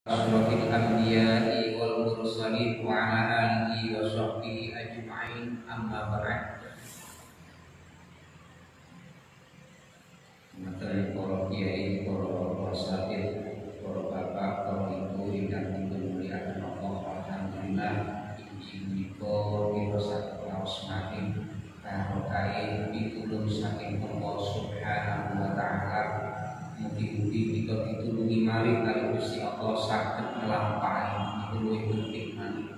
Asyrafil anbiya'i wal mursalin wa ala alihi wa sahbihi ajma'in, amma ba'd. Materi para kiai, para asatidz, para bapak, para ibu ingkang dimulyakaken Allah, alhamdulillah injil menika pirsa kaos makin barokah pitulung saking Allah Subhanahu wa taala. Mugi-mugi kita ditulungi malih kali Gusti Allah saged nglampahi niku luwih penting manih.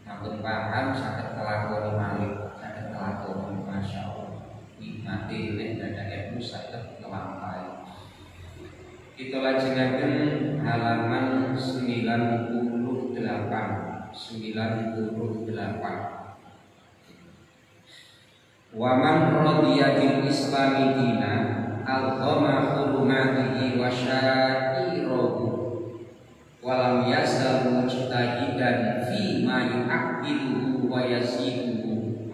Matur paham saged kelakoni malih, saged kelakoni masyaallah. Nikmati nek dadake saged nglampahi. Kita lajengaken halaman 98. Wa man radiya bil islami dinan al-ghama hurumatihi wa sya'irahu walam yazal mujtahidan fi ma yu'aqqiduhu wa yaziduhu.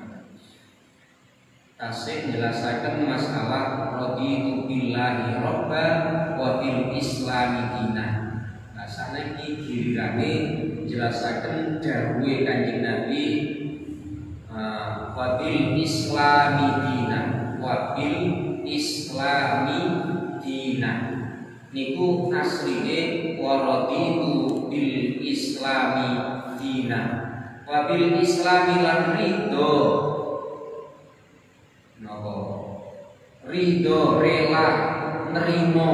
Tasih jelasaken masalah raditu billahi robba wa bil islami dinan. Rasane iki girirane jelasaken dawuhe Kanjeng Nabi wa bil islami dinan, wa bil islami dinan niku asline waraditu bil islami dinan wa bil islami lan ridho napa ridho rela nerimo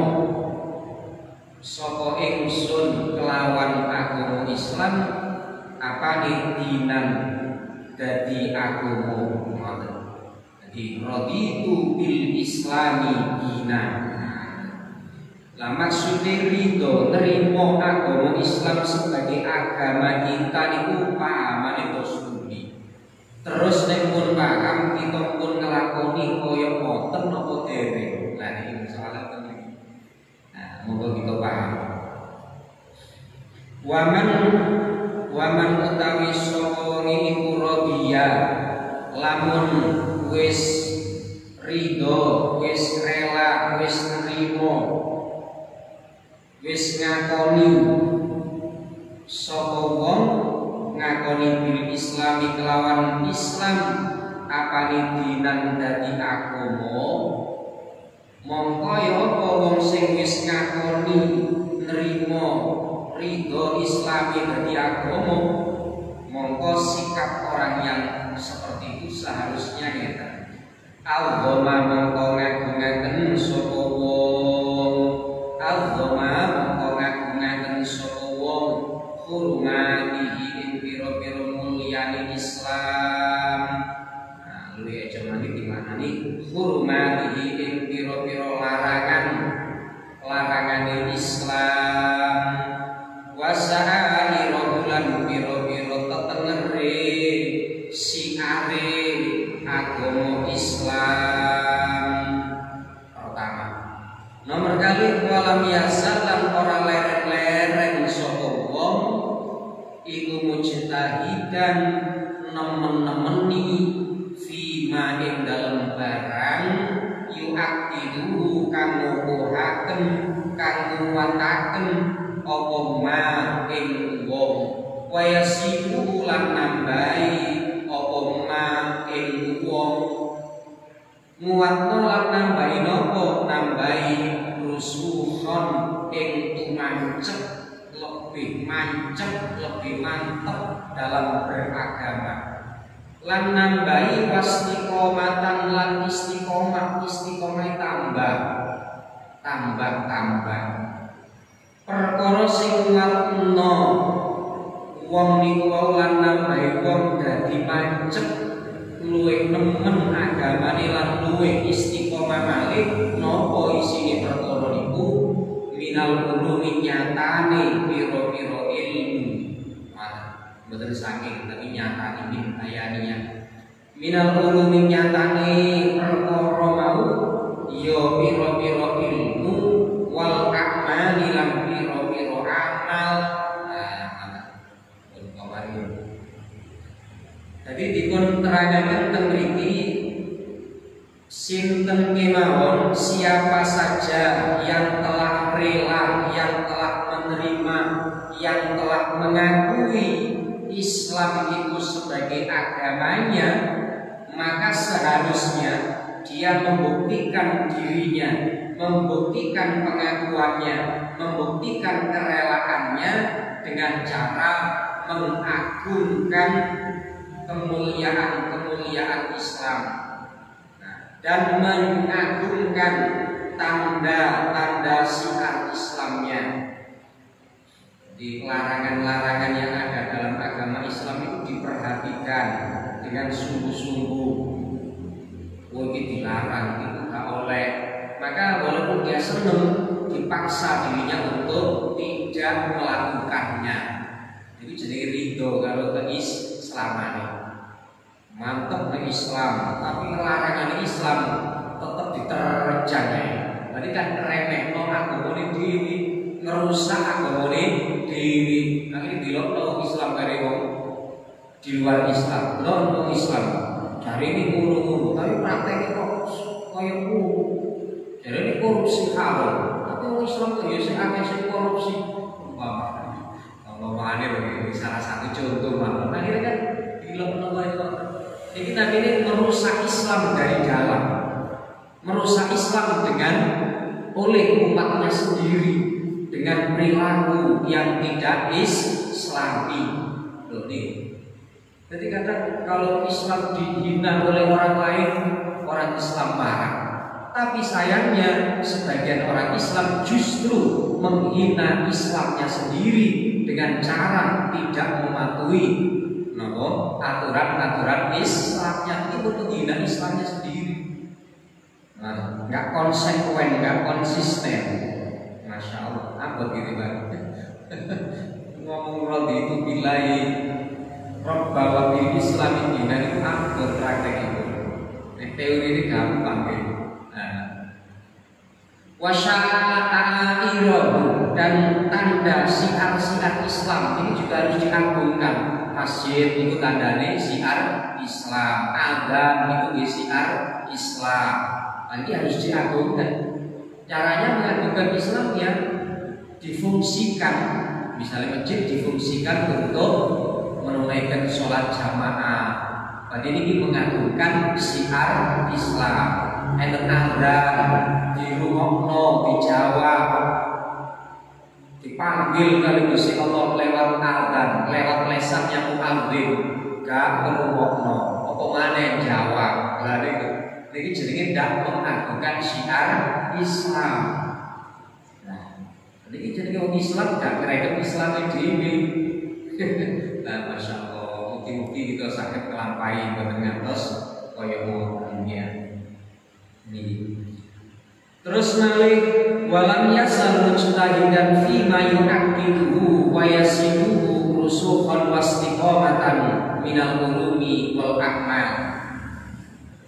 saka ingsun kelawan agama Islam apane dinan dadi agama. Jadi raditu bil islami dinan. Lah maksudnya ridho nerimo agama Islam sebagai agama kita niku pahamane bosudi. Terus nek pun paham kita pun nglakoni kaya ngoten napa dereng. Lah iki masalah tenan. Nah, moga kita paham. Waman utawi sapa iku radiya lamun wis ridho, wis rela, wis nerimo, wis ngakoni sapa wong ngakoni bil islami kelawan Islam apane dinan dadi agama, mongko ya apa wong sing wis ngakoni nerimo ridho islami dadi agama, mongko sikap orang yang seperti itu seharusnya ya al-ghama mongko ngagungaken sapa wong, al-ghama mongko ngagungaken sapa wong hurmatihi ing pira-pira mulyane Islam. Nah, luwih aja manih dimaknani hurmatihi ing pira-pira larangane Islam. Wasa'i rohulan pira-pira tetengere siare agama Islam. Pertama, nomor kali walam yasal lan ora lereng-lereng sapa wong iku mujtahidan nemen-nemeni fima ing dalem barang yu'aqqidu kang ngukuhaken kang nguwataken apa ma ing wong wa yasibu lan nambahi apa ma ing wong nguwatno lan nambahi napa nambahi rusuhon ing tumancep lebih mancep lebih mantep dalam beragama lan nambahi wastiqomatan lan istiqomah tambah perkara sing ngarepno wong niku wau lan nambahi wong dadi mancep luwih nemen agamane lan luwih istiqomah malih napa isine perkara niku minal ulumi nyatane pira-pira ilmu. Mboten saking tapi nyatane min ayaninya minal ulumi nyatane perkara mau ya pira-pira ilmu wal amali lan pira-pira amal. Jadi dipun terangaken teng mriki sinten kemawon siapa saja yang telah rela, yang telah menerima yang telah mengakui Islam itu sebagai agamanya, maka seharusnya dia membuktikan dirinya, membuktikan pengakuannya, membuktikan kerelaannya dengan cara mengagungkan kemuliaan Islam, dan mengagungkan tanda-tanda syiar Islamnya. Di larangan-larangan yang ada dalam agama Islam itu diperhatikan dengan sungguh-sungguh. Oh, ini dilarang, itu tak oleh. Maka walaupun dia senang, dipaksa dirinya untuk tidak melakukannya. Jadi jadi ridho kalau ke Islam ini. Mantap ke Islam, tapi larangan Islam tetap diterjang. Berarti kan remeh no agama diri, ngerusak agama diri. Akhirnya dilok Islam dari wong di luar Islam, non Islam. Cari ini guru, tapi prakteknya kok kayak guru. Jadi ini korupsi halal, tapi orang Islam tuh ya sih agak korupsi. Umpamanya begini, salah satu contoh malah. Akhirnya kan dilok itu. Jadi tadi ini merusak Islam dari dalam, merusak Islam dengan oleh umatnya sendiri, dengan perilaku yang tidak Islami. Jadi kadang kalau Islam dihina oleh orang lain, orang Islam marah. Tapi sayangnya sebagian orang Islam justru menghina Islamnya sendiri dengan cara tidak mematuhi aturan-aturan Islamnya. Itu menghina Islamnya sendiri. Nah, nggak konsekuen, nggak konsisten. Masya Allah, apa gitu bang? Ngomong rodi itu bilai Rob bahwa di Islam ini itu apa praktek itu? Teori ini gampang gitu. Wasya'airohu, dan tanda syiar-syiar Islam ini juga harus diagungkan. Masjid itu tandanya syiar Islam, azan itu syiar Islam. Nanti harus diagungkan. Caranya mengagungkan Islam yang difungsikan, misalnya masjid difungsikan untuk menunaikan sholat jamaah. Pada ini mengagungkan syiar Islam. Enten azan di rumahno, dijawab, dipanggil kali Gusti Allah lewat azan, lewat lesannya muadzin, gak ngrungokno, apa maneh jawab. Lah niki jenenge ndak mengagungkan syiar Islam. Nah, niki jenenge wong Islam gak ngreket Islam dhewe. Nah, Masya Allah, mungkin kita sakit kelampai boten ngantos kaya ngono ya. Terus malih walam yasal mujtahidan fi ma yu'addiduhu wa yasiduhu rusukhan wastiqamatan minal ulumi wal a'mal.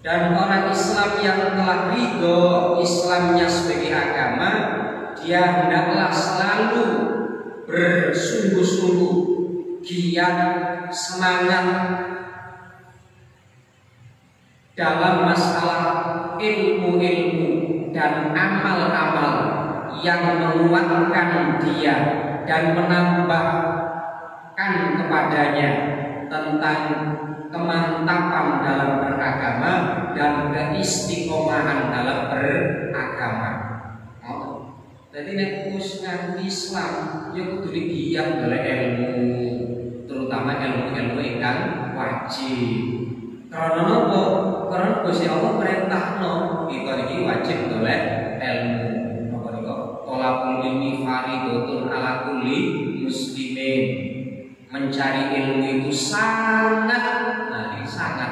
Dan orang Islam yang telah ridho Islamnya sebagai agama, dia hendaklah selalu bersungguh-sungguh, giat, semangat dalam masalah ilmu-ilmu dan amal-amal yang menguatkan dia dan menambahkan kepadanya tentang kemantapan dalam beragama dan keistiqomahan dalam beragama. Jadi nek wis ngerti Islam ya kudu giat golek ilmu, terutama ilmu-ilmu ingkang wajib. Karena apa? Karena Gusti Allah perintahno kita iki wajib golek ilmu. Napa nika? Thalabul ilmi fardhun ala kulli muslimin. Mencari ilmu itu sangat, nah ini sangat.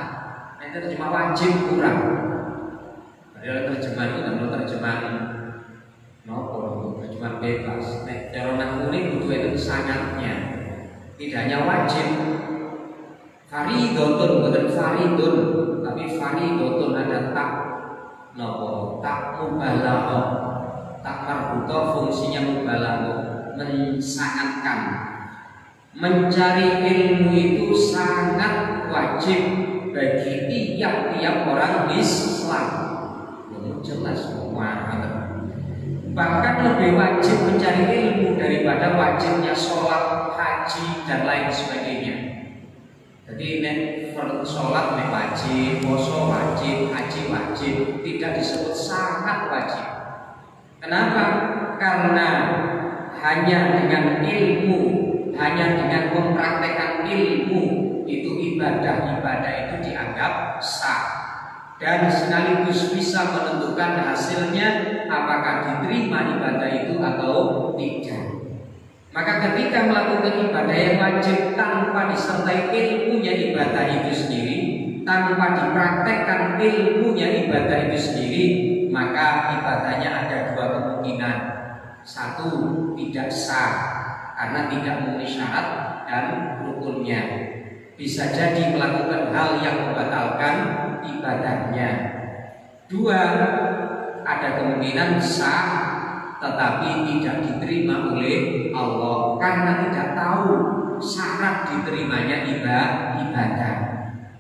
Nanti terjemah wajib kurang. Padahal terjemahan itu kan terjemahan napa? Terjemahan bebas. Nek cara nangune kudu itu sangatnya. Tidak hanya wajib. Faridotun, bukan faridun, tapi faridotun ada tak nopo, tak mubalaghah, tak marbutoh fungsinya mubalaghah, mensangatkan. Mencari ilmu itu sangat wajib bagi tiap-tiap orang Islam. Jelas semua. bahkan lebih wajib mencari ilmu daripada wajibnya sholat, haji dan lain sebagainya. Jadi sholat wajib, puasa wajib, haji wajib, tidak disebut sangat wajib. Kenapa? Karena hanya dengan ilmu, hanya dengan mempraktekkan ilmu itu ibadah-ibadah itu dianggap sah dan sekaligus bisa menentukan hasilnya apakah diterima ibadah itu atau tidak. Maka ketika melakukan ibadah yang wajib tanpa disertai ilmunya ibadah itu sendiri, tanpa dipraktekkan ilmunya ibadah itu sendiri, maka ibadahnya ada dua kemungkinan. Satu, tidak sah karena tidak memenuhi syarat dan rukunnya. Bisa jadi melakukan hal yang membatalkan ibadahnya. Dua, ada kemungkinan sah tetapi tidak diterima oleh Allah karena tidak tahu syarat diterimanya ibadah.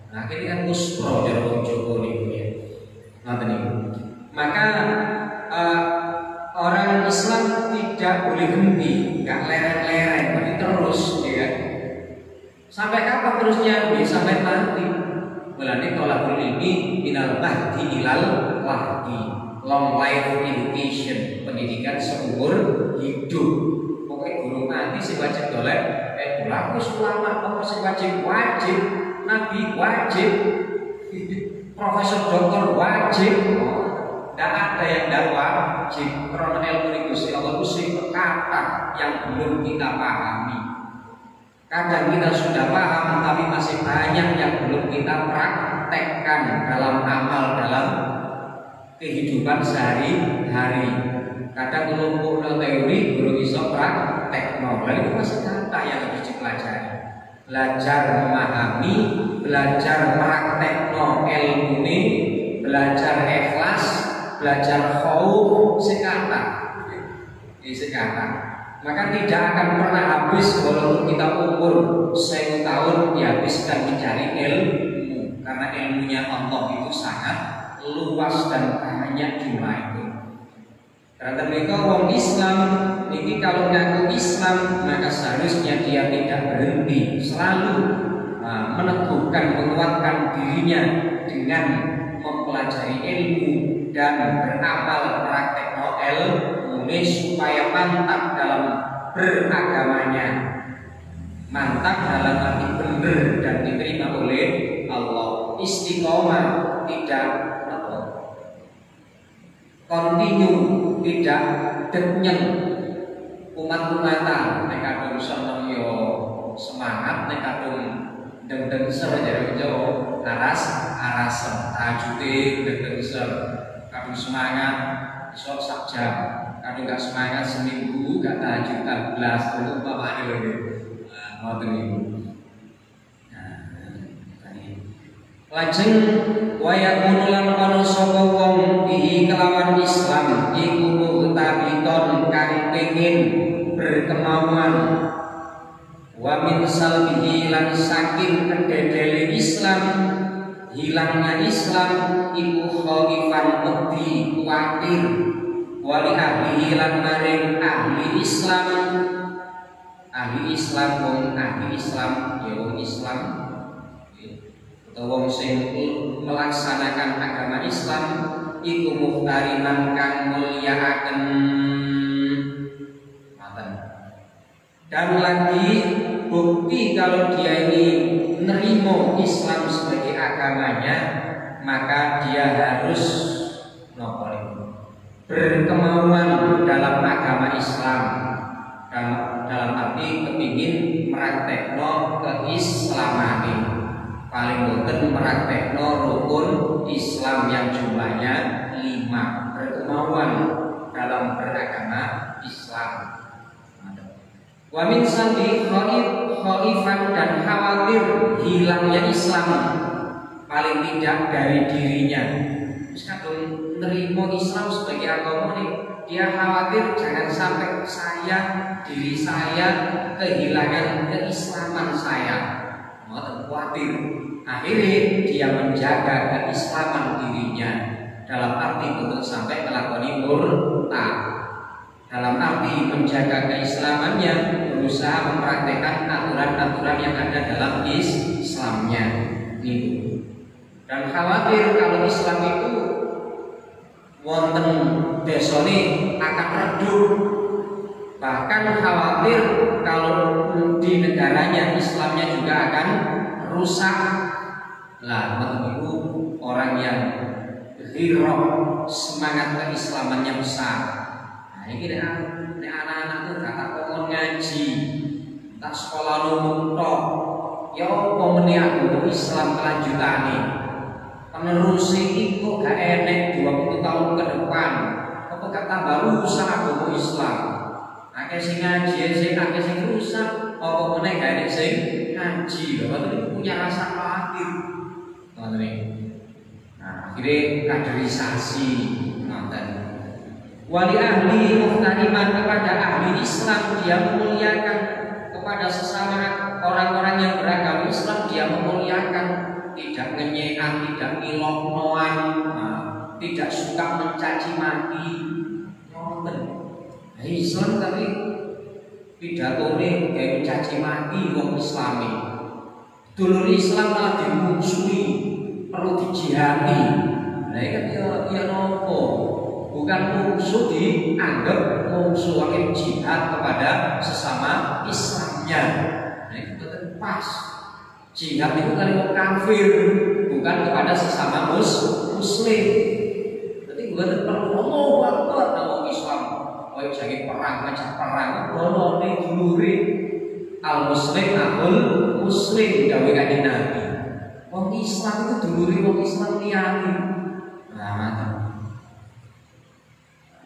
Nah, ini kan kuspro jero Joko nih. Maka orang Islam tidak boleh henti, nggak lereng-lereng, berarti terus, ya. Sampai kapan terusnya? Sampai mati. Mulane tolakul ilmi minal mahdi ilal lahdi. Long life education, pendidikan seumur hidup. Pokoknya guru mati sih wajib golek. Berlaku ulama apa sih wajib? Wajib. Nabi wajib. Profesor doktor wajib. Tidak ada yang tidak wajib. Karena ilmu itu si Allah itu sih kata yang belum kita pahami. Kadang kita sudah paham, tapi masih banyak yang belum kita praktekkan dalam amal, dalam kehidupan sehari-hari. Kadang kelompok teori belum bisa praktek, lalu itu masih kata yang harus dipelajari. Belajar memahami, belajar praktek ilmu ini, belajar ikhlas, belajar khauf, sekata. Ini sekata. Maka tidak akan pernah habis walaupun kita umur 1000 tahun dihabiskan mencari ilmu, karena ilmunya Allah itu sangat luas dan banyak jumlah itu. Karena mereka orang Islam ini kalau ngaku Islam maka seharusnya dia tidak berhenti, selalu meneguhkan, menguatkan dirinya dengan mempelajari ilmu dan beramal praktek ilmu supaya mantap dalam beragamanya, mantap dalam arti benar dan diterima oleh Allah, istiqomah, tidak continue, tidak denyeng umat-umatan. Nek kadung seneng yo semangat, nek kadung deng-deng ser jare Jawa aras-arasen ajude deng-deng ser, kadung semangat iso sak jam, kadung gak semangat seminggu gak tahajud 14 itu umpamane lho nggih. Ngoten niku. Lajeng wayakunu lan ana sapa wong bihi kelawan Islam iku muhtabiton kang pengin berkemauan wa min salbihi lan saking kededele Islam, hilangnya Islam iku khaifan wedi kuwatir wali ahlihi lan maring ahli Islam wong ahli Islam ya wong Islam atau wong sing melaksanakan agama Islam iku muhtariman kang mulyakaken. Dan lagi bukti kalau dia ini nerimo Islam sebagai agamanya, maka dia harus berkemauan dalam agama Islam, dalam arti kepingin meraktekno keislaman. Paling boten meraktekno rukun Islam yang jumlahnya 5, berkemauan dalam beragama Islam. Wa min sabi khaifan dan khawatir hilangnya Islam, paling tidak dari dirinya. Kadung nerimo Islam sebagai agama ini, dia khawatir jangan sampai diri saya kehilangan keislaman saya. Khawatir. Akhirnya dia menjaga keislaman dirinya dalam arti untuk sampai melakukan murtad. dalam arti menjaga keislamannya, berusaha mempraktekkan aturan-aturan yang ada dalam Islamnya gitu. Dan khawatir kalau Islam itu wonten desone akan redup, bahkan khawatir kalau di negaranya Islamnya juga akan rusak. Lah, itu orang yang ghirah, semangat keislamannya besar. Nah, ini anak-anak itu kata kokon ngaji, tak sekolah umum tok, ya apa meneh agama Islam kelanjutane. Penerusi itu gak enek 20 tahun ke depan. Apa gak tambah rusak agama Islam? Akeh sing ngaji, akeh sing rusak, apa meneh gak enek sing ngaji. Bapak itu punya rasa khawatir. Nah, akhirnya kaderisasi nonton. Wali ahli muhtariman, kepada ahli Islam dia memuliakan, kepada sesama orang-orang yang beragama Islam dia memuliakan, tidak ngenyekan, tidak ngilok-noan, tidak suka mencaci maki. Nonton. Islam tapi pidatone kayak mencaci maki wong Islami. Dulur Islam malah dimusuhi, perlu dijihadi. Nah ini kan ya nopo, bukan musuh dianggap musuh, akhirnya jihad kepada sesama Islamnya. Nah itu betul pas. Jihad itu kali mau kafir, bukan kepada sesama muslim. Jadi bukan perlu banget nama Islam. Oh jangan perang, macam perang, bono nih duluri. Al muslim akul muslim, dawe kanjeng Nabi. Wong Islam itu duluri wong Islam liyane. Nah,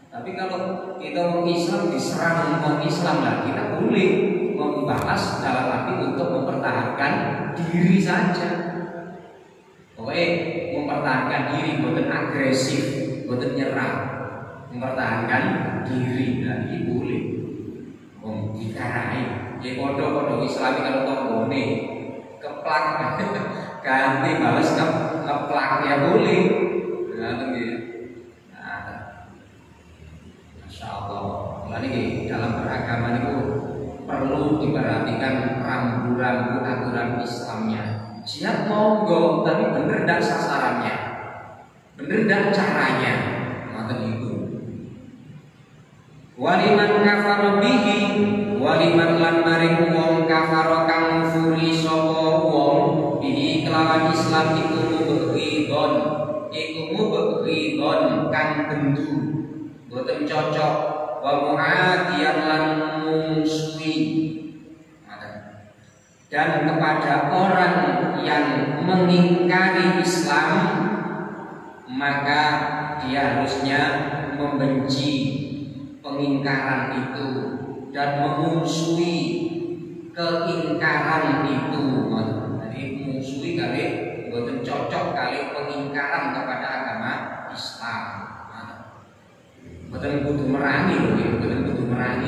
tapi kalau kita wong Islam diserang wong Islam lah, kita boleh membahas dalam arti untuk mempertahankan diri saja. Pokoknya mempertahankan diri, bukan agresif, bukan nyerang, mempertahankan diri. Nah, ini boleh. Dikarai. Jadi bodoh Islami kalau tombone keplak ganti balas keplak ya boleh. Masya Allah. Ini dalam beragama itu perlu diperhatikan rambu-rambu aturan Islamnya. Siap monggo, tapi bener dak sasarannya, bener dak caranya. Ngoten itu. Waliman kafara bihi, waliman lan maring wong kafara kang ngufuri sapa wong bihi kelawan Islam iku mubghidon kang bendu boten cocok, wa mu'adiyan lan mungsuhi. Dan kepada orang yang mengingkari Islam, maka dia harusnya membenci pengingkaran itu dan memusuhi keingkaran itu. Jadi memusuhi kali boten cocok kali pengingkaran kepada agama Islam. Boten kudu merangi, boten kudu merangi.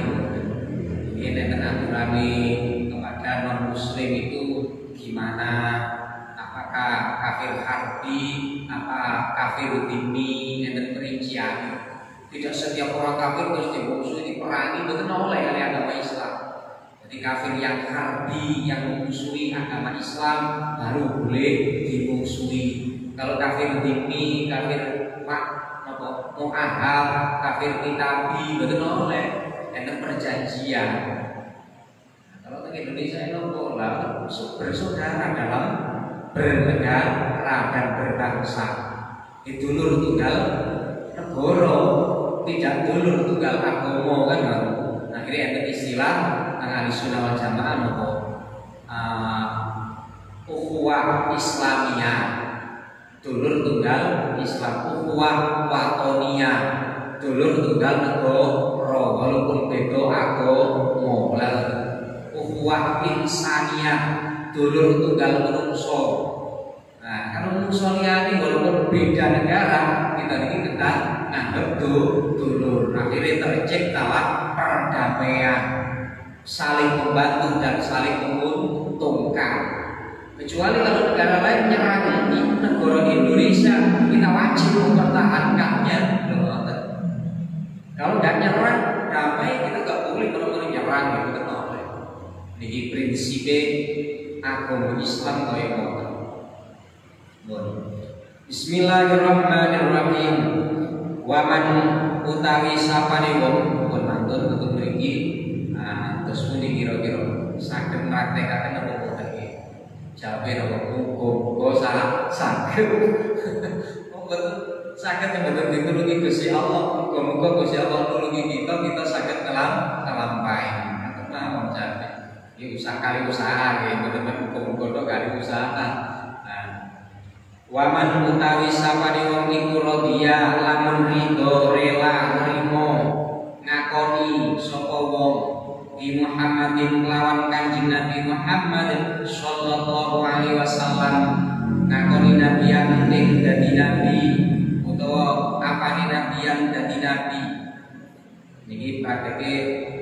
Ini nek aturane kepada non muslim itu gimana? Apakah kafir harbi, apa kafir dini, enten perincian. Tidak setiap orang kafir terus dimusuhi, diperangi, betul oleh agama Islam. Jadi kafir yang harbi, yang memusuhi agama Islam baru boleh dimusuhi. Kalau kafir dini, kafir mu'ahal, kafir kitabi, betul oleh enten perjanjian. Nah, kalau di Indonesia itu bersaudara dalam bernegara dan berbangsa. Dulur tunggal negara, tidak dulur tunggal agama kan. Akhirnya ada istilah ahli sunnah wal jamaah nopo ukhuwah Islamiyah, dulur tunggal Islam, ukhuwah watoniyah, dulur tunggal negara walaupun beda agama, ukhuwah insaniyah, dulur tunggal menungso. Nah, kalau menungso liyane walaupun beda negara, kita ini kita nganggep dulur. Akhirnya terciptalah perdamaian, saling membantu dan saling menguntungkan. Kecuali kalau negara lain nyerang di negara Indonesia, kita wajib mempertahankannya. Kalau nggak nyerang, damai, kita gak boleh kalau nyerang gitu kan oleh. Niki prinsipe agama Islam kaya ngoten. Bismillahirrahmanirrahim. Wa man utawi sapane wong pun mantun tetep mriki terus pundi kira-kira saged praktekaken apa boten nggih. Jawabe napa muga saged. Mboten saged mboten ditulungi Gusti Allah. Muga-muga Gusti Allah nulungi kita saged ngelampahi. Ngoten mawon jawabe. Ya usaha kali usaha nggih, mboten muga-muga kali usaha. Waman utawi sapane wong iku radiya lamun ridho rela nrimo ngakoni sapa wong di Muhammadin kelawan Kanjeng Nabi Muhammad sallallahu alaihi wasallam, ngakoni nabiyan ning dadi nabi utawa apane nabiyan dadi nabi. Niki prakeke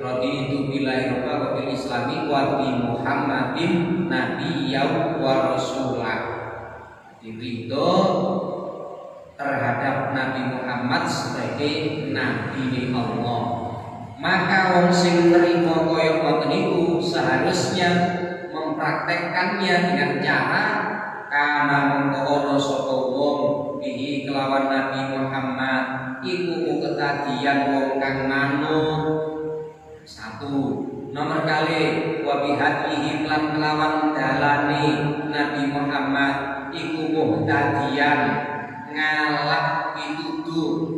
raditu billahi rabbil wa bil islami wa bi Muhammadin nabiyyan wa rasulah. Ridho terhadap Nabi Muhammad sebagai Nabi Allah. Maka wong sing nerima kaya ngoten niku seharusnya mempraktekkannya dengan cara kana mengko ana sapa wong iki kelawan Nabi Muhammad iku muktadian wong kang manut. Satu, nomor kali wa bihadihi lan kelawan dalane Nabi Muhammad iku muhtadian ngalah pituduh.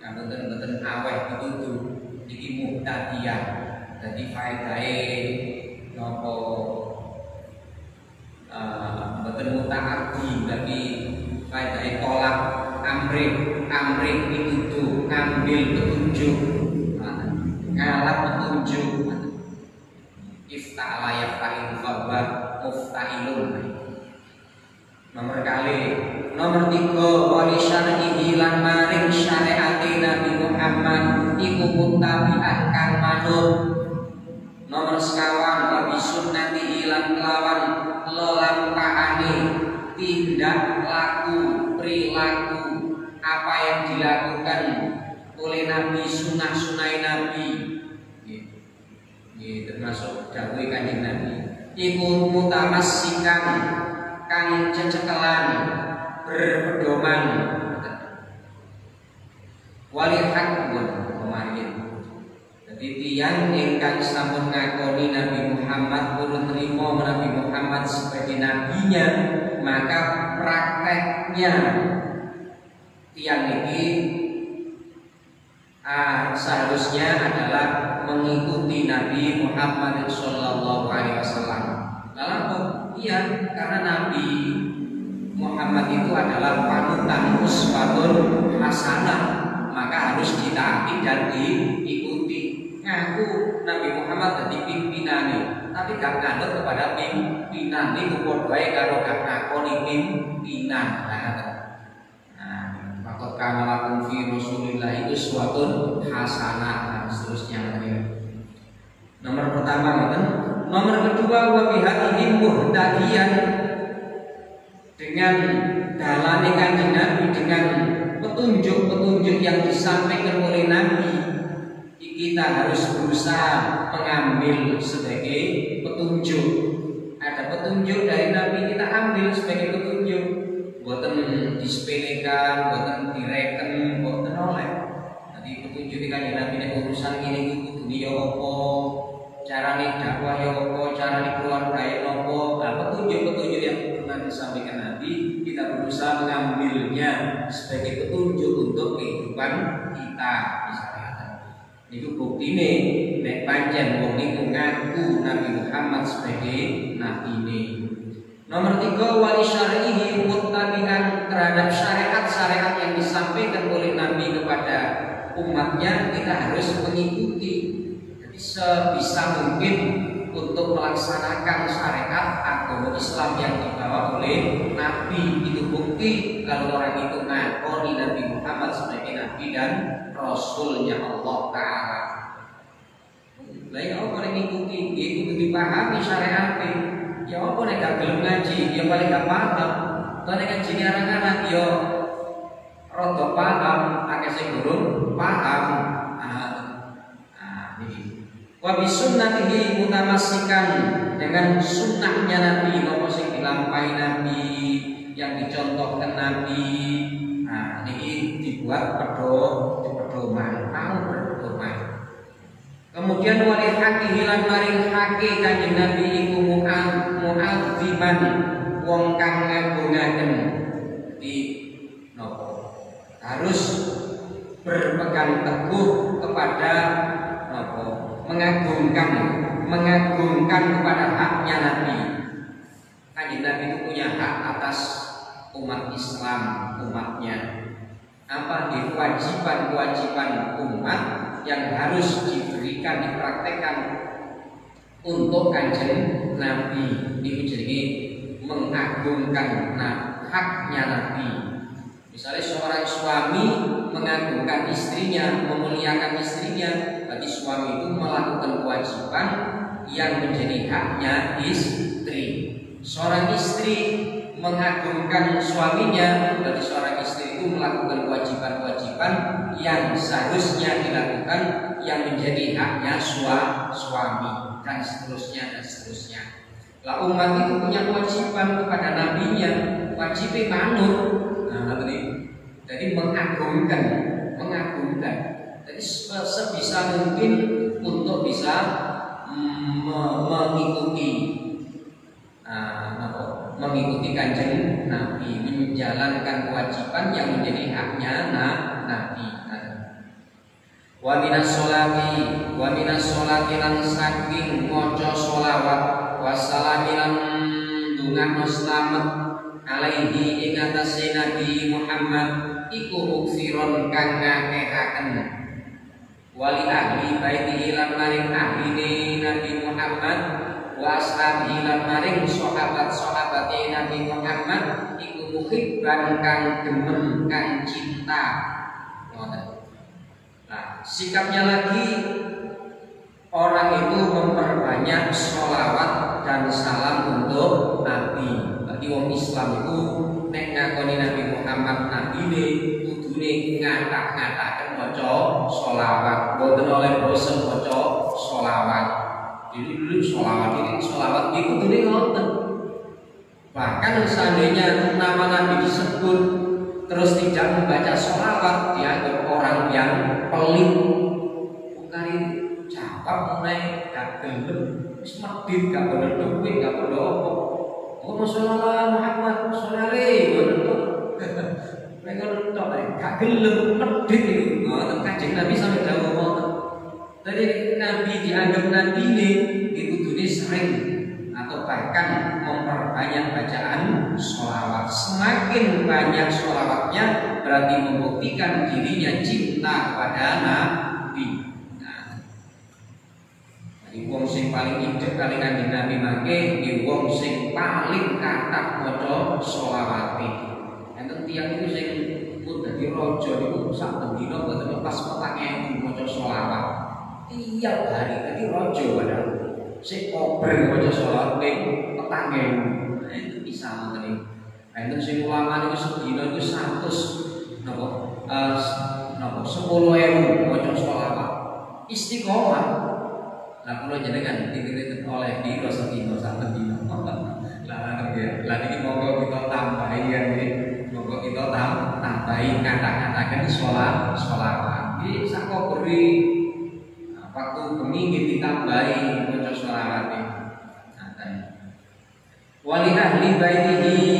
Mboten aweh pituduh iki muhtadian. Dadi faedahe napa mboten mutaaddi tapi faedahe tolak amrik pituduh, ngambil petunjuk, ngalah petunjuk. Ifta'ala yafta'il fa'ba mufta'ilun. Nomor kali, nomor 3 wali syar'ihi lan maring syariate Nabi Muhammad iku muttabi'an kang manut. Nomor sekawan wabi sunnatihi lan kelawan lelampaane tindak laku perilaku apa yang dilakukan oleh Nabi, sunah-sunai Nabi. Ini termasuk dawuh Kanjeng Nabi. Iku mutamassikan kang cecekelan berpedoman wali hakun kemarin. Jadi tiyang ingkang sampun ngakoni Nabi Muhammad pun nerima Nabi Muhammad sebagai nabinya, maka prakteknya tiyang ini seharusnya adalah mengikuti Nabi Muhammad sallallahu alaihi wasallam. Lalu iya, karena Nabi Muhammad itu adalah panutan uswatun hasanah, maka harus ditaati dan diikuti. Ngaku Nabi Muhammad jadi pimpinan, tapi gak nganut kepada pimpinan itu padha karo gak ngakoni pimpinan. Maka kana lakum fi Rasulillah uswatun hasanah dan seterusnya. Nomor pertama kan. Nomor kedua wa bihadihim muhtadiyan, dengan dalane Kanjeng Nabi, dengan petunjuk-petunjuk yang disampaikan oleh Nabi, kita harus berusaha mengambil sebagai petunjuk. Ada petunjuk dari Nabi, kita ambil sebagai petunjuk. Boten disepelekan, boten direken, boten oleh. Jadi petunjuk di Kanjeng Nabi nek urusan ngene iki kudu ya apa, carane dakwah ya apa, carane keluarga ya apa. Nah, petunjuk-petunjuk yang pernah disampaikan Nabi, kita berusaha mengambilnya sebagai petunjuk untuk kehidupan kita misalnya. Itu buktine nek pancen wong niku ngaku Nabi Muhammad sebagai nabi ini. Nomor 3 wali syar'ihi muttabi'an terhadap syariat-syariat yang disampaikan oleh Nabi kepada umatnya, kita harus mengikuti. Jadi sebisa mungkin untuk melaksanakan syariat agama Islam yang dibawa oleh Nabi. Itu bukti kalau orang itu ngakoni Nabi Muhammad sebagai Nabi dan Rasulnya Allah Ta'ala. Lain apa yang ngikuti? Itu dipahami syariatnya. Ya apa nek gak gelem ngaji, ya paling gak paham. Nek ngaji ini anak-anak ya rada paham, akeh sing durung paham. Wa bisunnatihi mutamassikan, dengan sunnahnya Nabi, apa sing dilampahi Nabi, yang dicontohkan Nabi. Nah, ini dibuat pedoman, mau berpedoman. Kemudian wali haki hilan maring haki kanjeng Nabi iku mu'adziman, wong kang ngagungaken. Di nopo harus berpegang teguh kepada nopo, mengagungkan kepada haknya Nabi. Kanjeng Nabi itu punya hak atas umat Islam, umatnya. Apa di kewajiban umat yang harus diberikan, dipraktekkan untuk kanjeng Nabi. Ini jadi mengagungkan haknya Nabi. Misalnya seorang suami mengagungkan istrinya, memuliakan istrinya, berarti suami itu melakukan kewajiban yang menjadi haknya istri. Seorang istri mengagungkan suaminya, berarti seorang istri itu melakukan kewajiban-kewajiban yang seharusnya dilakukan yang menjadi haknya suami, dan seterusnya. Lah umat itu punya kewajiban kepada nabinya, wajib manut. Nah, jadi mengagungkan. Jadi sebisa mungkin untuk bisa mengikuti kanjeng Nabi, menjalankan kewajiban yang menjadi haknya Nabi. Wa minas sholati lan saking maca sholawat, wassalami lan dungakno slamet alaihi ing atase Nabi Muhammad iku uksiron kang ngakehaken. Wali ahli baiti lan maring ahline Nabi Muhammad, wa ashabi lan maring sahabat-sahabate Nabi Muhammad iku muhibban kang demen, kang cinta. Nah, sikapnya lagi orang itu memperbanyak sholawat dan salam untuk Nabi. Bagi wong Islam itu nek ngakoni Nabi Muhammad nabine kudune ngatak-ngataken maca sholawat, boten oleh bosen maca sholawat. Dulu sholawat itu kudune ngoten. Bahkan seandainya nama Nabi disebut terus tidak membaca sholawat, dianggap orang yang pelit. Bukan jawab mulai gak gelem, wis medhit gak boleh duit, gak boleh apa. Oh Rasulullah Muhammad sallallahu alaihi wasallam. Mereka tok gak gelem, medhit itu. Ngoten Kanjeng Nabi sampai dawuh ngoten. Jadi Nabi dianggap nabi ini kudune sering atau bahkan memperbanyak bacaan sholawat. Semakin banyak sholawatnya berarti membuktikan dirinya cinta kepada Nabi. Wong sing paling idek kali kanjeng Nabi mangke di wong sing paling kathah maca sholawate. Enten tiyang iku sing pun dadi raja niku sak dina boten lepas 4.000 maca sholawat. Tiap hari dadi raja padahal. Sing obreng maca sholawat ping 4.000. Nah, itu bisa ngoten. Enten sing ulama niku sedina iku 100 10.000 maca sholawat. Istiqomah. Nah, kalau jenengan dikritik oleh dino sedino saben dino, lah ini monggo kita tambahi ya, monggo kita tambahi kata-katakan sholawat. Ini sako beri waktu bengi ditambahi maca sholawat ini. Wali ahli baitihi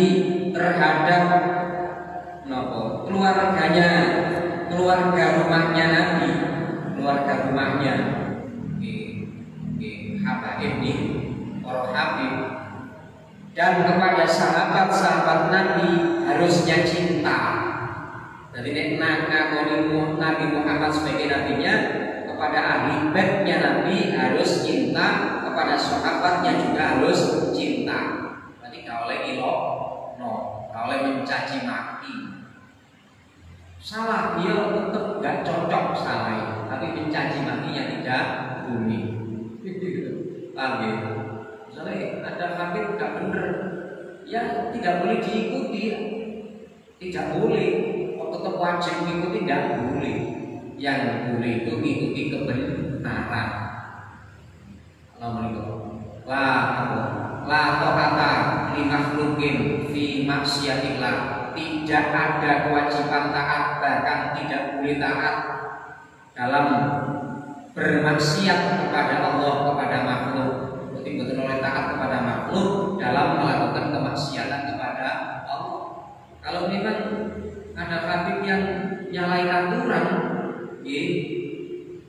terhadap keluarganya, keluarga rumahnya Nabi, keluarga rumahnya. Habaib nih, para habib, dan kepada sahabat-sahabat Nabi harusnya cinta. Jadi nek ngakoni Nabi Muhammad sebagai nabinya, kepada ahli baitnya Nabi harus cinta, kepada sahabatnya juga harus cinta. Berarti gak oleh gak oleh mencaci maki. Salah dia tetap gak cocok salah, tapi mencaci makinya tidak boleh. Paham ya? Misalnya ada habib tidak benar, ya tidak boleh diikuti, tidak boleh. Kok tetap wajib mengikuti, tidak boleh. Yang boleh itu mengikuti kebenaran. nomor itu la ta'ata li makhluqin fi maksiatillah. Tidak ada kewajiban taat, bahkan tidak boleh taat dalam bermaksiat kepada Allah, kepada makhluk. Jadi betul oleh taat kepada makhluk dalam melakukan kemaksiatan kepada Allah. Kalau memang ada habib yang nyalain aturan,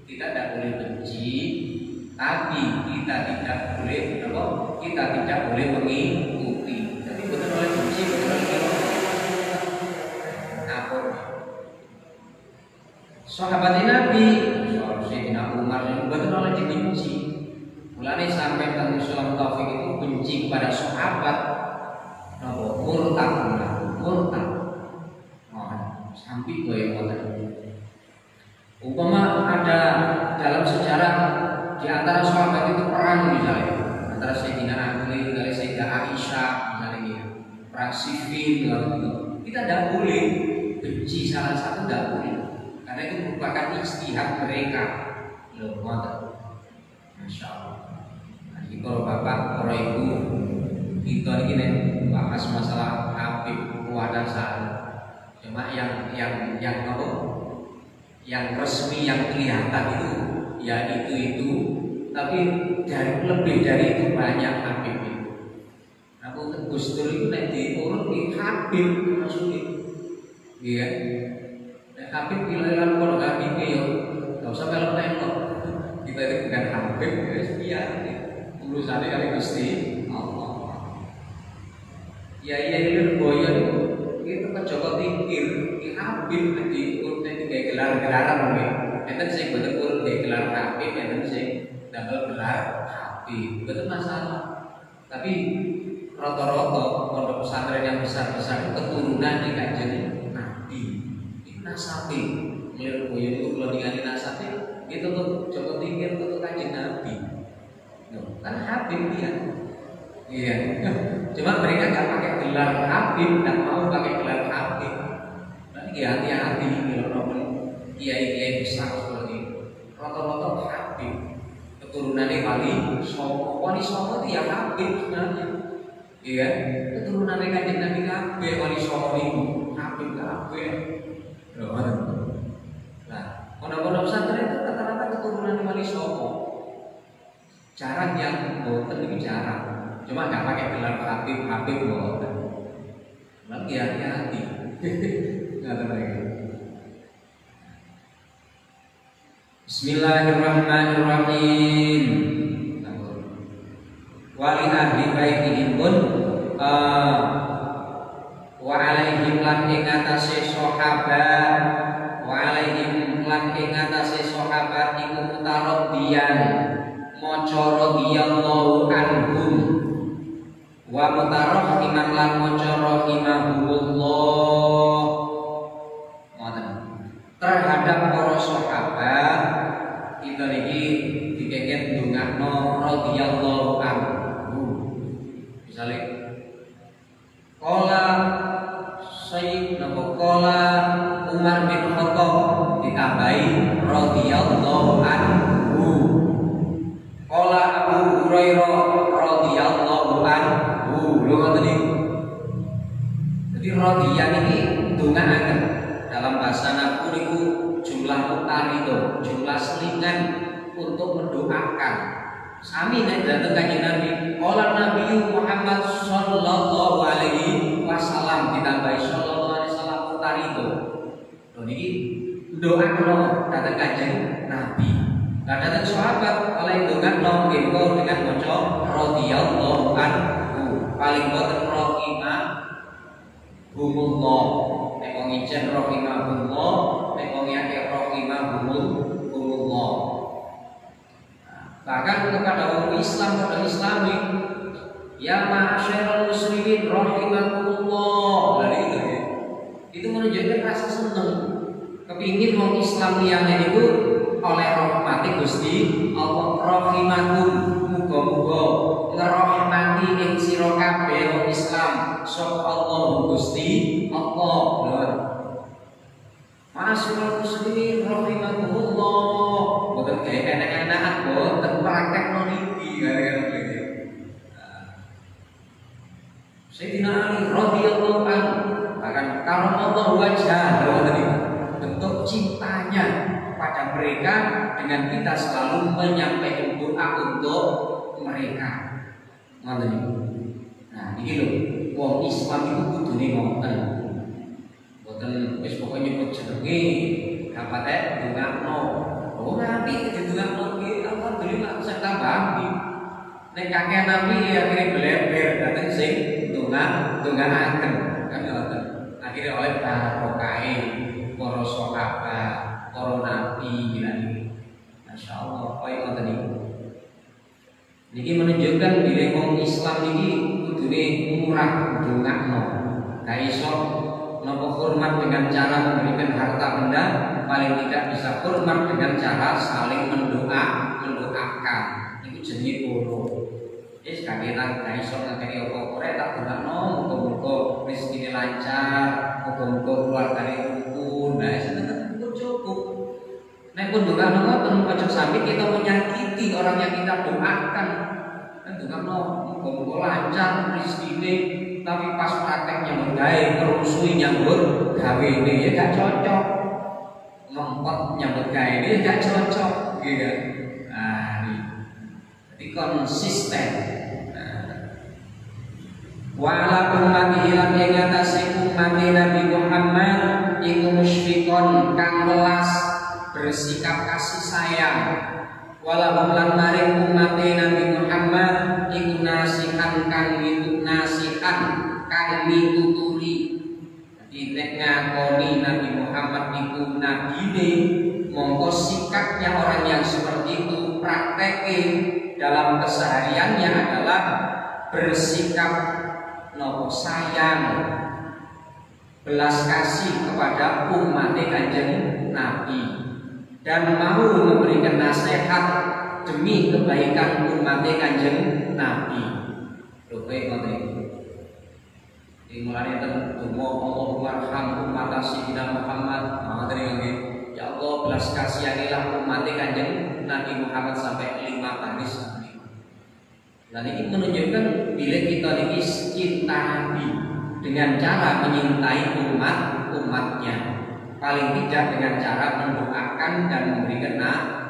kita tidak boleh benci, tapi kita tidak boleh kita tidak boleh mengikuti. Tapi betul oleh benci, betul oleh apa? Sahabat Nabi, Sayyidina Umar yang betul oleh dibenci. Mulanya sampai Nabi Sallallahu Taufik itu benci kepada sahabat, murtad, sampai gue yang umpama ada dalam sejarah di antara sahabat itu perang misalnya antara Sayyidina Ali dengan Sayyidah Aisyah misalnya gitu, perang Siffin gitu. Kita tidak boleh benci salah satu, tidak boleh, karena itu merupakan ijtihad mereka. Masya Allah. Jadi kalau bapak, kalau ibu kita ini bahas masalah Habib Muwadasah, cuma yang resmi yang kelihatan itu ya itu, tapi lebih dari itu banyak Habib itu. Aku Gus Dur itu nanti diurut di Habib maksudnya, iya. Nah, Habib bilang kalau Habib ya, nggak usah melok-melok. Kita itu bukan Habib, ya urusannya kali Gusti Allah. Ya ini boyan itu kan Joko Tingkir, di Habib nanti kayak gelar-gelaran mungkin. Enten sih betul kayak gelar Habib, enten sih double gelar Habib, betul masalah. Tapi rata-rata pondok pesantren yang besar-besar itu keturunan di Kanjeng Nabi. Itu nasabi, melihat boyan itu kalau ningali nasabi, itu tuh Joko Tingkir itu Kanjeng Nabi. Kan Habib dia. Iya. Cuma mereka nggak pakai gelar Habib, nggak mau pakai gelar Habib. Nanti hati-hati kalau kiai besar seperti itu. Rata-rata Habib. Keturunannya Wali Songo itu ya Habib sebenarnya. Iya. Keturunannya Kanjeng Nabi kabeh Wali Songo itu Habib kabeh. Nah, pondok-pondok pesantren itu rata-rata keturunan Wali Songo. Jarang yang boten itu jarang. Cuma nggak pakai gelar Habib boten. Lagi hati-hati. Nggak lagi. Bismillahirrahmanirrahim. Wali ahli baitihim pun wa alaihim lan ing atase sahabat, wa alaihim lan ing atase sahabat iku mutarabbiyan maca radhiyallahu anhum wa mutarahhiman lan maca rahimahumullah. Ngoten. Terhadap para sahabat kita niki dikengken ndongakno radhiyallahu anhu. Misale qala qala Umar bin Khattab ditambahi radhiyallahu anhu. Qala Abu Hurairah radhiyallahu anhu. Lho ngoten iki. Jadi radhiyan iki ndongaaken dalam bahasa Nabi niku jumlah mutarido, jumlah selingan untuk mendoakan. Sami nek dateng Kanjeng Nabi, qala Nabi Muhammad sallallahu alaihi wasallam ditambahi sallallahu alaihi wasallam mutarido. Lho niki ndongakno dateng Kanjeng Nabi. Nah, datang sahabat oleh ndongakno nggih dengan maca radhiyallahu anhu. Paling boten rahimahumullah. Nek wong ijen rahimahumullah, nek wong akeh rahimahumullah. Bahkan kepada orang Islam, pada Islami, ya ma'asyiral muslimin rahimakumullah. Dari itu ya. Itu menunjukkan rasa senang. Kepingin orang Islam liyane itu oleh rahmati Gusti Allah rahimakum, muga-muga ngrahmati ing sira kabeh wong Islam sapa Allah Gusti Allah. Ma'asyiral muslimin rahimakumullah. Boten gawe enak-enakan boten praktek niki. Sayyidina Ali radhiyallahu anhu bahkan karamallahu wajhahu tadi bentuk cintanya pada mereka dengan kita selalu menyampaikan doa untuk mereka. Ngoten niku. Nah, iki lho, wong Islam iku kudune ngoten. Boten wis pokoke nyebut jenenge kapate ndongakno. Oh, nabi didongakno iki alhamdulillah bisa tambah. Nek kakek nabi akhirnya beleber dateng sing ndongaaken kan ngoten. Akhirnya oleh barokahe para sahabat, para nabi bilang masyaallah kaya ngoten niku. Niki menunjukkan bilih wong Islam niki kudune murah ndongakno. Ga iso napa hormat dengan cara memberikan harta benda, paling tidak bisa hormat dengan cara saling mendoakan. Iku jenenge polo. Wis kagetan ga iso ngakeni apa-apa tak ndongakno muga-muga rezekine lancar, muga-muga keluargane rukun. Nah, seneng cukup. Nek pun ndongakno ngoten aja sampai kita menyakiti orang yang kita doakan. Ndongakno muga-muga lancar rezekine, tapi pas praktek nyambut gawe ngerusui nyambut gawe ini ya gak cocok. Ngempet nyambut gawe ini gak cocok gitu. Nah, ini jadi konsisten. Wala ummati lan ing atase umat Nabi Muhammad iku musyfiqon kang welas bersikap kasih sayang. Wala lan maring umat Nabi Muhammad iku nasihan kang mituturi. Jadi nek ngakoni Nabi Muhammad iku nabine, mongko sikapnya orang yang seperti itu praktekke dalam kesehariannya adalah bersikap nopo sayang, belas kasih kepada umat Kanjeng Nabi dan mau memberikan nasihat demi kebaikan umat Kanjeng Nabi. Lupa ngoten. Dimulai dengan Allahumma arham umat Sayyidina Muhammad. Ngoten nggih. Ya Allah belas kasihanilah umat Kanjeng Nabi Muhammad sampai 5 baris. Dan ini menunjukkan bila kita ini cinta Nabi dengan cara menyintai umatnya, paling tidak dengan cara mendoakan dan memberikan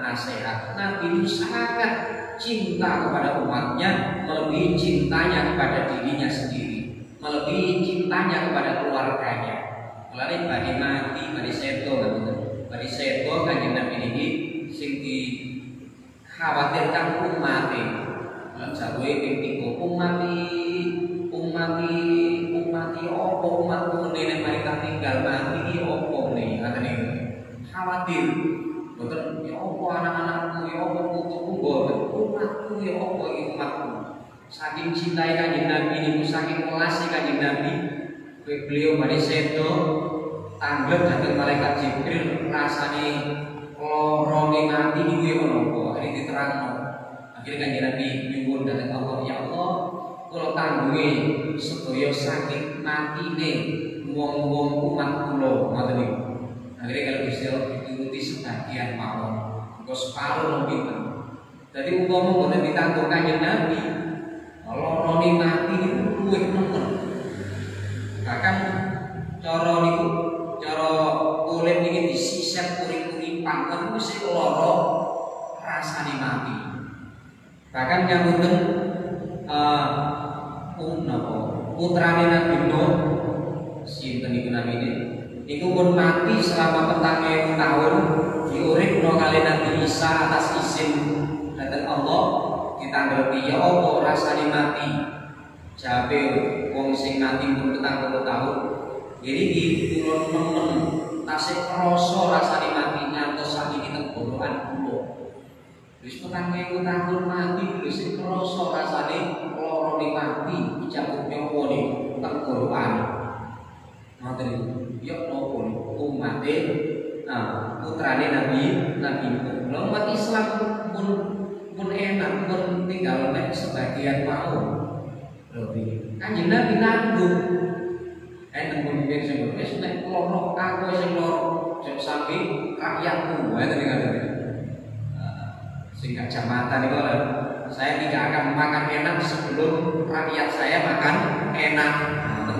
nasihat. Nabi itu sangat cinta kepada umatnya, melebihi cintanya kepada dirinya sendiri, melebihi cintanya kepada keluarganya. Mulai bagi mati, bagi seto, bagi seto Kanjeng Nabi ini sing dikhawatirkan umatnya. Jawe ping 3 umati opo umatku nek mereka tinggal mati iki opo nih katene khawatir boten ya opo anak-anakku ya opo putuku boten umatku ya opo iki umatku saking cintai Kanjeng Nabi niku saking welase Kanjeng Nabi beliau badhe sedo tanggep dhateng malaikat Jibril rasane lorone mati niku ya menapa iki diterangno. Akhirnya Kanjeng Nabi nyuwun dhateng Allah, ya Allah, kula tanggungi sedaya sakit matine wong-wong umat kula ngoten niku. Akhirnya kalau bisa dituruti sebagian mawon, engko separuh pinten. Dadi umpama boten ditanggung Kanjeng Nabi, lorone mati niku luwih nemen. Bahkan cara niku, cara kulit niki disiset uri-uri panten wis lara rasane mati. Bahkan nyambuten putrane Nabi Nuh sinten niku namine iku pun mati selama 4.000 tahun diuripno kali Nabi Isa atas izin dhateng Allah ditanggepi ya apa rasane mati jabe wong sing mati pun 40 tahun jadi diturun nemen tasih krasa rasane mati ngantos sakniki tenggorokan kula. Wis 4.000 tahun mati wis krasa rasane lorone mati dicabut nyawa niku tenggorokan. Ngoten niku. Ya napa niku umate putrane Nabi Nuh. Umat Islam pun enak pun tinggal nek sebagian mau. Lho iki. Kanjeng Nabi nanggung. Enten pun pikir sing wis nek loro aku sing loro sampe rakyatku. Ngoten niku. Sehingga jamatan itu Saya tidak akan makan enak sebelum rakyat saya makan enak.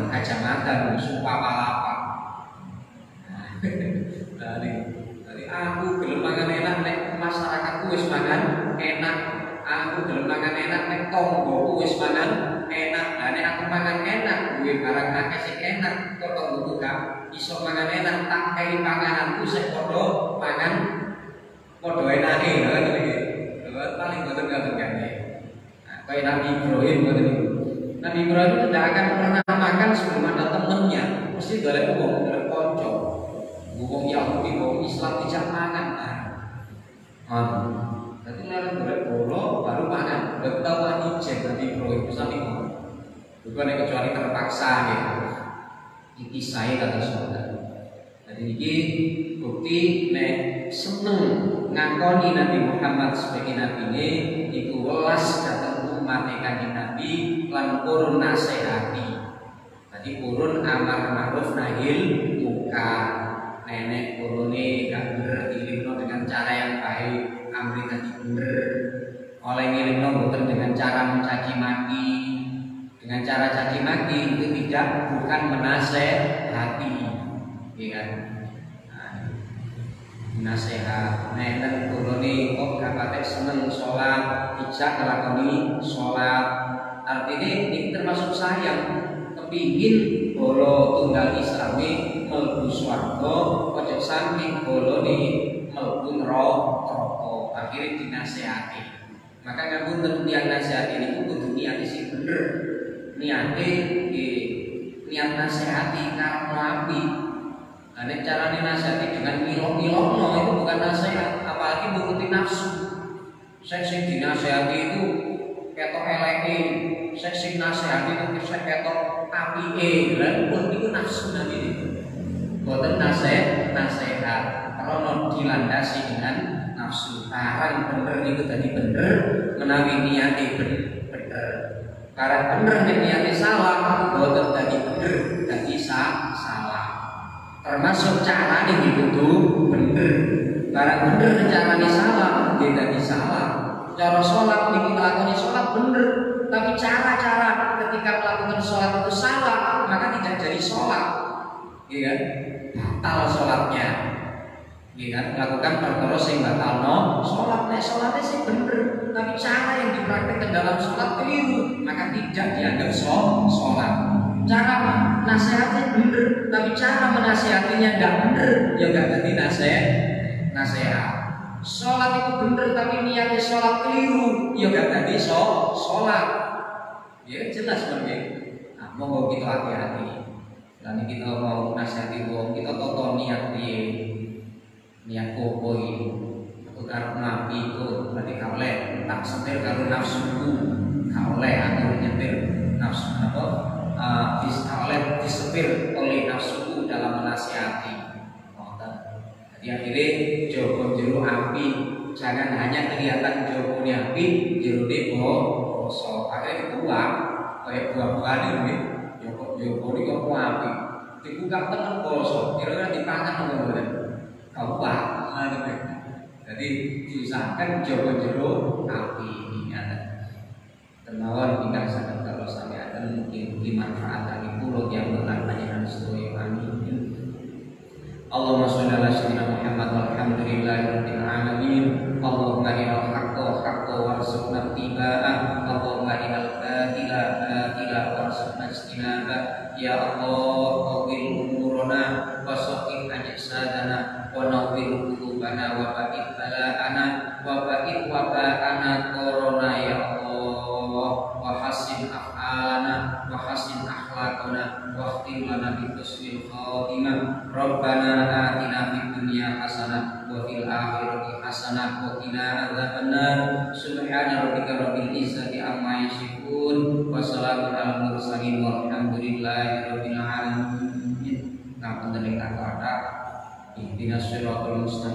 Kacamata, sumpah apa? Dari aku gelem mangan enak nek masyarakatku wis mangan enak. Aku gelem mangan enak nek tonggoku wis mangan enak. Lah nek aku mangan enak, duwe barang akeh sing enak, kok tonggoku gak iso mangan enak, tak kei pangananku sing padha mangan padha enake lho iki. Paling boten gawe. Nah, kayak Nabi Ibrahim boten niku. Nabi Ibrahim tidak akan pernah makan sebelum ada temennya, mesti golek wong, golek kanca. Wong Yahudi, wong Islam tidak makan. Jadi lara golek bolo baru makan. Betapa ijek Nabi Ibrahim sami kok. Bukan kecuali terpaksa gitu. Iki saya kata saudara. Jadi ini bukti nek seneng ngakoni Nabi Muhammad sebagai nabi ini iku welas datang umat kanjeng Nabi lan purun nasihati. Jadi purun amar ma'ruf nahi munkar. Nenek purune gak bener dilingno dengan cara yang baik, amri tadi bener. Oleh ngilingno boten dengan cara mencaci maki. Dengan cara caci maki itu tidak bukan menasehati. Iya kan? Nasihat nenen turuni kok gak patek seneng sholat, ijak ngelakoni sholat. Artinya ini termasuk sayang kepingin bolo tunggal islami melbu swarga, ojo samping bolo ni melbu neraka. Akhirnya dinasehati. Maka ngapunten tiyang nasihat ini kudu niate sing bener. Niate niat nasehati karep api. Nek carane nasihati dengan ngilok-ngilokno itu bukan nasihat, apalagi nuruti nafsu. Sing dinasihati itu ketok eleke, sing nasihati itu ketok apike. Lha niku nafsu niki. Boten nasihat, karena dilandasi dengan nafsu. Karang bener niku tadi bener, menawi niate bener. Karang bener nek niate salah, boten tadi bener, dadi salah. Termasuk cara ini kudu bener. Barang bener carane salah, dia tadi salah. Cara sholat niki nglakoni sholat bener, tapi cara-cara ketika melakukan sholat itu salah, maka tidak jadi sholat. Iya kan? Batal sholatnya. Iya kan? Melakukan perkara sing batalno sholat. Nek sholatnya sih bener, tapi cara yang dipraktikkan dalam sholat keliru, maka tidak dianggap sholat. Cara nasihatnya bener, tapi cara menasihatinya enggak bener, ya enggak jadi nasihat. Sholat itu bener, tapi niatnya sholat keliru, ya enggak jadi sholat. Ya jelas seperti itu. Nah, monggo kita hati-hati. Dan kita mau nasihati wong, kita toto niat piye, niat kopo iki. Aku karep nabi itu berarti kaoleh tak setir karo nafsuku, kaoleh aku nyetir nafsu apa? Disepir oleh nafsuku dalam menasihati. Jadi akhirnya jogo jero api, jangan hanya kelihatan jogo api, jero bosok. Akhirnya buah, kayak buah-buahan ini, jogo ini kok api. Dibuka tengah bosok, kira-kira dipangan atau boleh? Kau buah, jadi diusahakan jogo jero api ini ada. Termawar tinggal sangat kalau saya akan mungkin manfaat dari pulau yang bertanya dan sesuai amin. Allahumma sholli ala sayyidina Muhammad walhamdulillahirabbil alamin. Allahumma arinal haqqa warzuqna ittiba'ah. Allahumma arinal batila warzuqna ijtinabah. Ya Allah, qawwil umurana wa sahih ajsadana wa nawwir qulubana wa ba'id bala'ana wa ba'id waba'ana corona ya Allah. Wa hasin af'alana wa hasin akhlaqana wa khtim lana bi husnil khatimah. Rabbana atina fid dunya hasanah wa fil akhirati hasanah wa qina adzabannar. Subhana rabbika rabbil izzati amma yasifun wa salamun alal mursalin walhamdulillahi rabbil alamin. Ngapunten ingkang kathah. Ihdinas siratal mustaqim.